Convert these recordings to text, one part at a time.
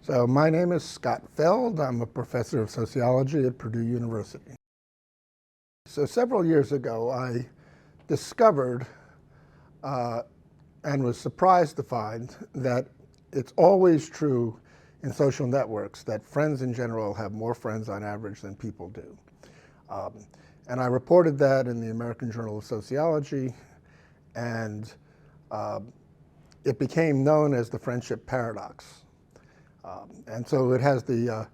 So my name is Scott Feld. I'm a professor of sociology at Purdue University. So several years ago, I discovered and was surprised to find that it's always true in social networks that friends in general have more friends on average than people do. And I reported that in the American Journal of Sociology, and it became known as the friendship paradox. And so it has the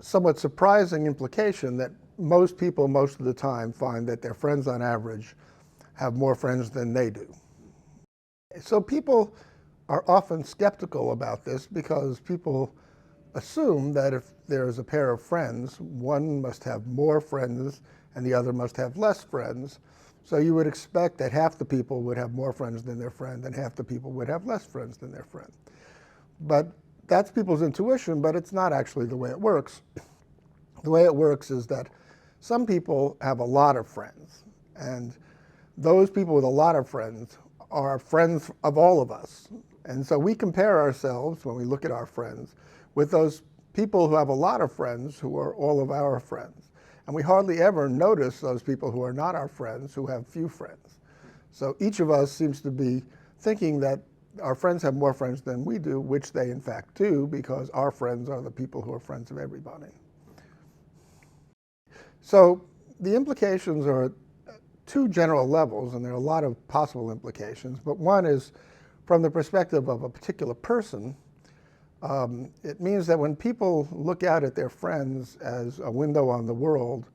somewhat surprising implication that most people, most of the time, find that their friends on average have more friends than they do. So people are often skeptical about this because people assume that if there's a pair of friends, one must have more friends and the other must have less friends. So you would expect that half the people would have more friends than their friend and half the people would have less friends than their friend. But that's people's intuition, but it's not actually the way it works. The way it works is that some people have a lot of friends, and those people with a lot of friends are friends of all of us. And so we compare ourselves, when we look at our friends, with those people who have a lot of friends who are all of our friends. And we hardly ever notice those people who are not our friends, who have few friends. So each of us seems to be thinking that our friends have more friends than we do, which they in fact do, because our friends are the people who are friends of everybody. So the implications are at two general levels, and there are a lot of possible implications, but one is from the perspective of a particular person. It means that when people look out at their friends as a window on the world,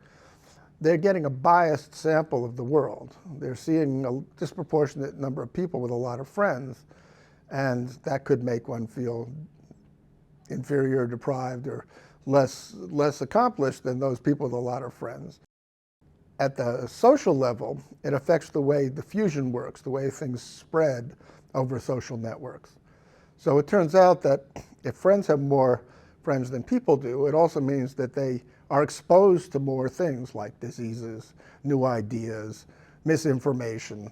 they're getting a biased sample of the world. They're seeing a disproportionate number of people with a lot of friends, and that could make one feel inferior, deprived, or less accomplished than those people with a lot of friends. At the social level, it affects the way diffusion works, the way things spread over social networks. So it turns out that if friends have more friends than people do, it also means that they are exposed to more things like diseases, new ideas, misinformation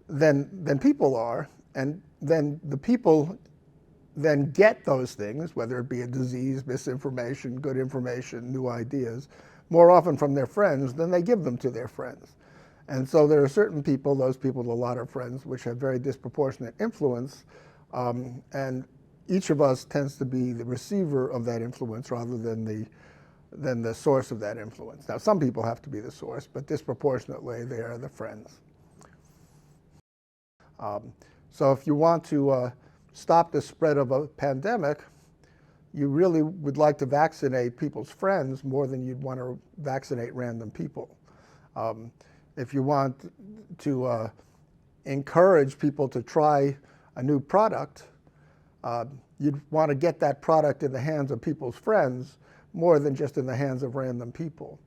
than people are. And then the people then get those things, whether it be a disease, misinformation, good information, new ideas, more often from their friends than they give them to their friends. And so there are certain people, those people with a lot of friends, which have very disproportionate influence, and each of us tends to be the receiver of that influence rather than the source of that influence. Now, some people have to be the source, but disproportionately they are the friends. So if you want to stop the spread of a pandemic, you really would like to vaccinate people's friends more than you'd want to vaccinate random people. If you want to encourage people to try a new product, you'd want to get that product in the hands of people's friends more than just in the hands of random people.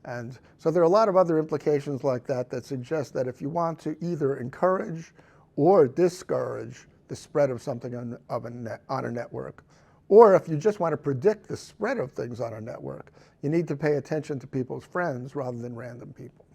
And so there are a lot of other implications like that that suggest that if you want to either encourage or discourage the spread of something on a network, or if you just want to predict the spread of things on a network, you need to pay attention to people's friends rather than random people.